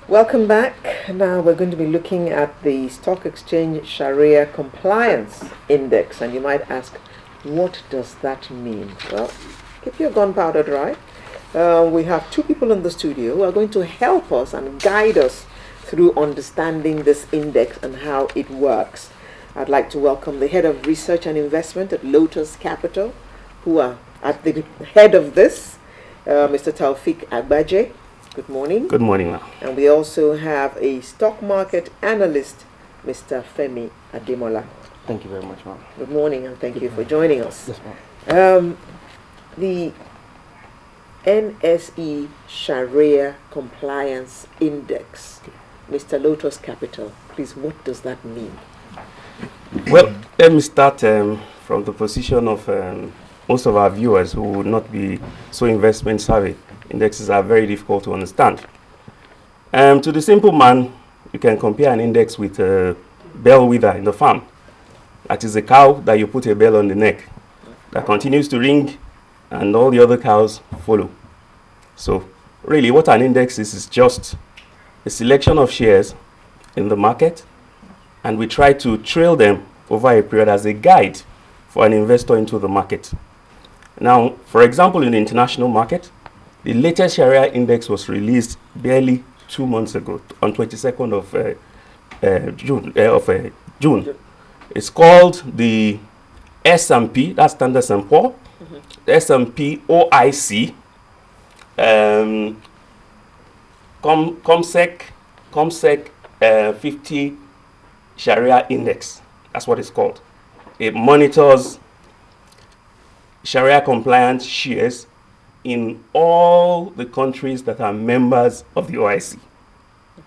Welcome back. Now we're going to be looking at the Stock Exchange Sharia-compliance Index, and you might ask, what does that mean? Well, keep your gunpowder dry. We have two people in the studio who are going to help us and guide us through understanding this index and how it works. I'd like to welcome the Head of Research and Investment at Lotus Capital, who are at the head of this, Mr. Taufik Agbaje. Good morning. Good morning, ma'am. And we also have a stock market analyst, Mr. Femi Ademola. Thank you very much, ma'am. Good morning, and thank you for joining us. Yes, ma'am. The NSE Sharia-compliance Index, Mr. Lotus Capital, please, what does that mean? Well, let me start from the position of most of our viewers who would not be so investment savvy. Indexes are very difficult to understand. To the simple man, you can compare an index with a bellwether in the farm. That is a cow that you put a bell on the neck that continues to ring, and all the other cows follow. So really what an index is just a selection of shares in the market, and we try to trail them over a period as a guide for an investor into the market. Now, for example, in the international market, the latest Sharia index was released barely 2 months ago, on 22nd of June. It's called the S&P, that's Standard & Poor's, S&P OIC, ComSec 50 Sharia Index. That's what it's called. It monitors Sharia compliant shares in all the countries that are members of the OIC. Okay.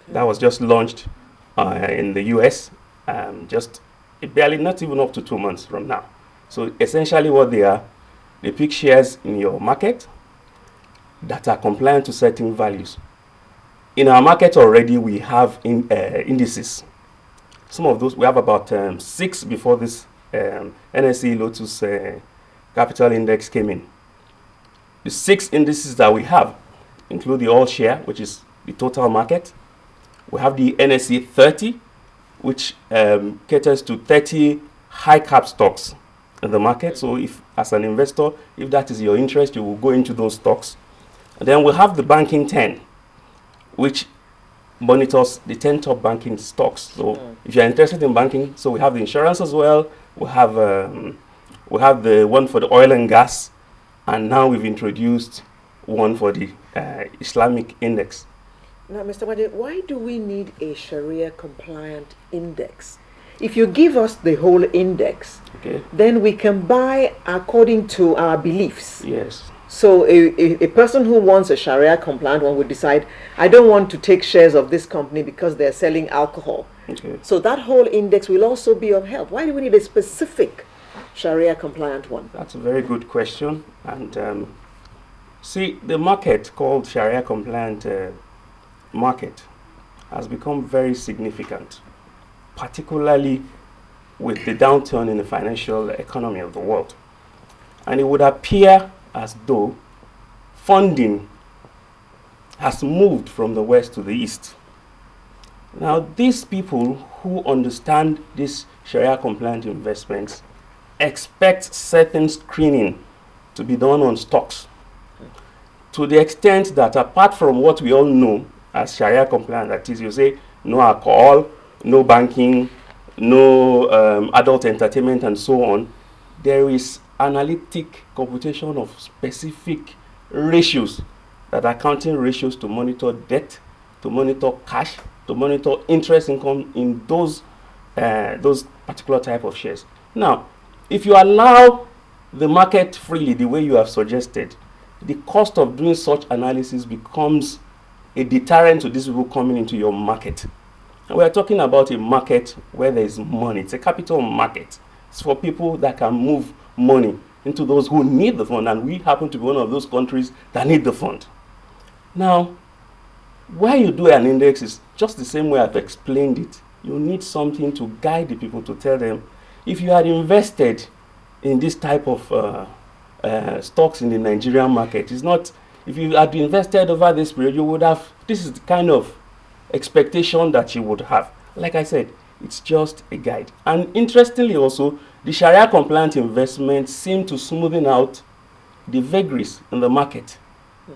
That was just launched in the US, just barely, not even up to 2 months from now. So essentially what they pick shares in your market that are compliant to certain values. In our market already, we have indices. Some of those, we have about 6 before this NSE Lotus Capital Index came in. The 6 indices that we have include the all share, which is the total market. We have the NSE 30, which caters to 30 high cap stocks in the market. So if, as an investor, if that is your interest, you will go into those stocks. And then we have the banking 10, which monitors the 10 top banking stocks. So if you're interested in banking, so we have the insurance as well. We have the one for the oil and gas. And now we've introduced one for the Islamic index. Now, Mr. Wade, why do we need a Sharia-compliant index? If you give us the whole index, okay, then we can buy according to our beliefs. Yes. So a person who wants a Sharia-compliant one would decide, I don't want to take shares of this company because they're selling alcohol. Okay. So that whole index will also be of help. Why do we need a specific Sharia-compliant one? That's a very good question. And see, the market called Sharia-compliant market has become very significant, particularly with the downturn in the financial economy of the world. And it would appear as though funding has moved from the west to the east. Now, these people who understand these Sharia-compliant investments expect certain screening to be done on stocks, to the extent that apart from what we all know as Sharia compliant, that is, you say no alcohol, no banking, no adult entertainment, and so on, there is analytic computation of specific ratios, that are accounting ratios to monitor debt, to monitor cash, to monitor interest income in those particular type of shares. Now, if you allow the market freely the way you have suggested, the cost of doing such analysis becomes a deterrent to these people coming into your market. And we are talking about a market where there is money. It's a capital market. It's for people that can move money into those who need the fund, and we happen to be one of those countries that need the fund. Now, why you do an index is just the same way I've explained it. You need something to guide the people, to tell them, if you had invested in this type of stocks in the Nigerian market, it's not if you had invested over this period, you would have, this is the kind of expectation that you would have. Like I said, it's just a guide. And interestingly also, the Sharia compliant investments seem to smoothen out the vagaries in the market.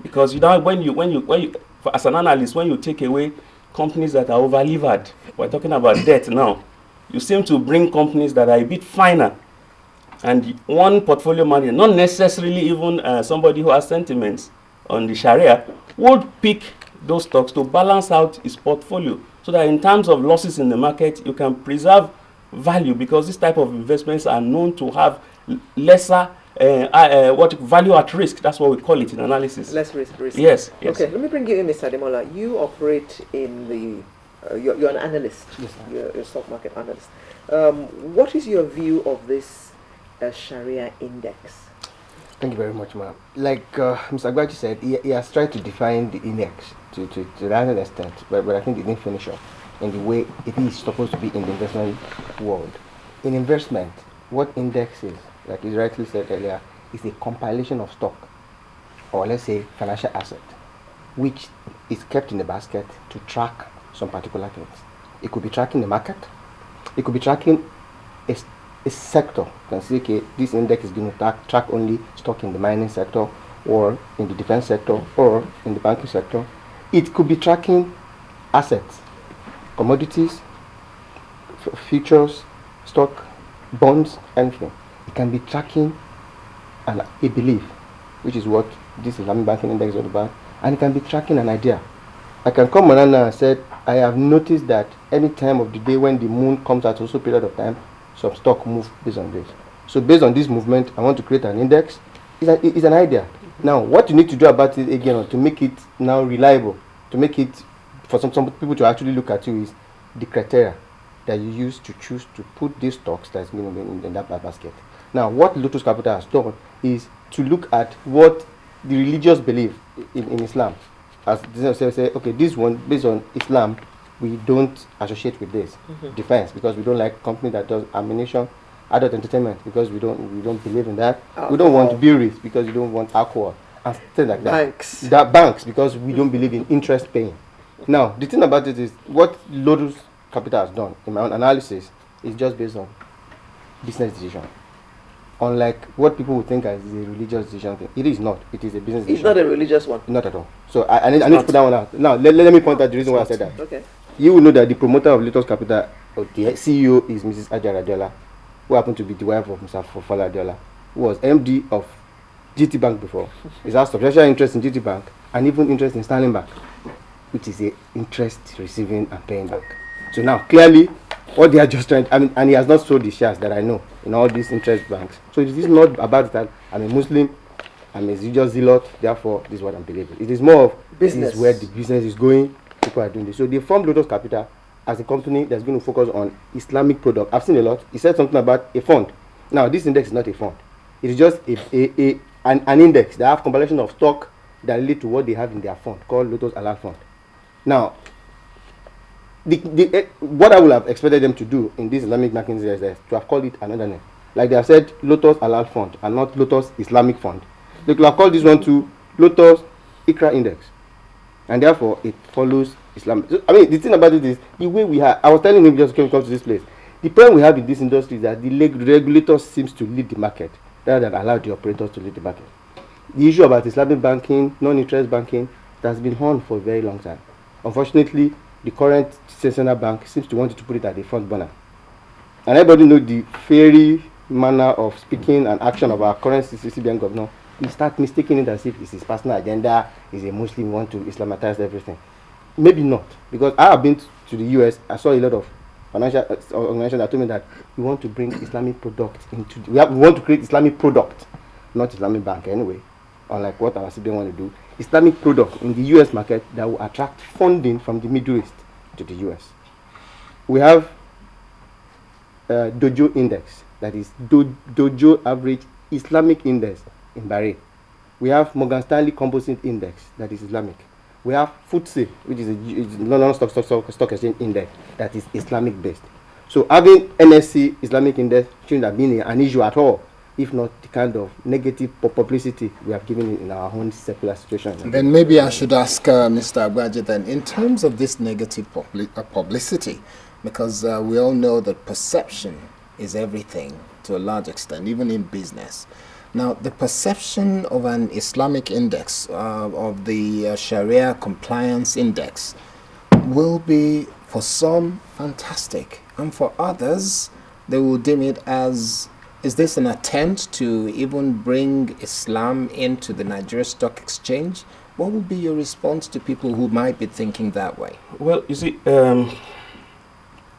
Because you know, when you as an analyst, when you take away companies that are over levered, we're talking about debt now, you seem to bring companies that are a bit finer. And one portfolio manager, not necessarily even somebody who has sentiments on the Sharia, would pick those stocks to balance out his portfolio, so that in terms of losses in the market, you can preserve value, because this type of investments are known to have lesser what value at risk. That's what we call it in analysis. Less risk. Yes, yes. Okay, let me bring you in, Mr. Ademola. You operate in the, you're an analyst. Yes, you're a stock market analyst. What is your view of this Sharia index? Thank you very much, ma'am. Like Mr. Agbaji said, he has tried to define the index to that extent, but I think he didn't finish up in the way it is supposed to be in the investment world. In investment, what index is, like you rightly said earlier, is a compilation of stock, or let's say financial asset, which is kept in a basket to track some particular things. It could be tracking the market, it could be tracking a sector. You can see, okay, this index is going to track only stock in the mining sector, or in the defense sector, or in the banking sector. It could be tracking assets, commodities, futures, stock, bonds, anything. It can be tracking a belief, which is what this Islamic banking index is all about, and it can be tracking an idea. I can come on and said, I have noticed that any time of the day when the moon comes at also period of time, some stock move based on this. So based on this movement, I want to create an index. It's an idea. Now, what you need to do about it again, to make it now reliable, to make it for some people to actually look at you, is the criteria that you use to choose to put these stocks that's going to be in that basket. Now, what Lotus Capital has done is to look at what the religious belief in Islam. As they say, okay, this one based on Islam, we don't associate with this. Defense, because we don't like company that does ammunition. Adult entertainment, because we don't believe in that. Alcohol. We don't want breweries, because we don't want alcohol and things like that. Banks, because we don't believe in interest paying. Now, the thing about it is, what Lotus Capital has done in my own analysis is just based on business decision. Unlike what people would think as a religious decision thing, it is not. It is a business decision. It's not a religious one. Not at all. So I need to put that one out. Now let me point out the reason why I said that. Okay. You will know that the promoter of Lotus Capital, or the CEO, is Mrs. Ajara Adiola, who happened to be the wife of Mr. Fofala Adiola, who was MD of GT Bank before. He has substantial interest in GT Bank and even interest in Sterling Bank, which is a interest receiving and paying bank. So now clearly, what they are just trying, and he has not sold the shares that I know in all these interest banks. So it is not about that I'm a Muslim, I'm a religious zealot, therefore this is what I'm believing. It is more of business. This is where the business is going, people are doing this. So they formed Lotus Capital as a company that's going to focus on Islamic product. I've seen a lot. He said something about a fund. Now this index is not a fund. It is just an index that have compilation of stock that relate to what they have in their fund called Lotus Halal Fund. Now, what I would have expected them to do in this Islamic banking is to have called it another name. Like they have said Lotus Halal Fund and not Lotus Islamic Fund. They could have called this one to Lotus Ikra Index. And therefore it follows Islam. So, I mean, the thing about it is, the way we have, I was telling him just when we come to this place, the problem we have in this industry is that the regulators seems to lead the market rather than allow the operators to lead the market. The issue about Islamic banking, non-interest banking, that has been on for a very long time. Unfortunately, the current central bank seems to want to put it at the front burner. And everybody knows the fairy manner of speaking and action of our current CBN governor. We start mistaking it as if it's his personal agenda, he's a Muslim, want to Islamitize everything. Maybe not, because I have been to the US. I saw a lot of financial organizations that told me that we want to bring Islamic product into. We want to create Islamic product, not Islamic bank anyway. Unlike what our CBN want to do, Islamic product in the US market that will attract funding from the Middle East to the US. We have Dojo Index, that is Dojo Average Islamic Index in Bahrain. We have Morgan Stanley Composite Index, that is Islamic. We have FTSE, which is a London Stock Exchange Index, that is Islamic based. So having NSE Islamic Index shouldn't have been an issue at all. if not the kind of negative publicity we have given it in our own secular situation. Then maybe I should ask Mr. Agbaje then, in terms of this negative publicity, because we all know that perception is everything to a large extent, even in business. Now, the perception of an Islamic index, of the Sharia compliance index, will be for some fantastic, and for others, they will deem it as, is this an attempt to even bring Islam into the Nigerian Stock Exchange? What would be your response to people who might be thinking that way? Well, you see,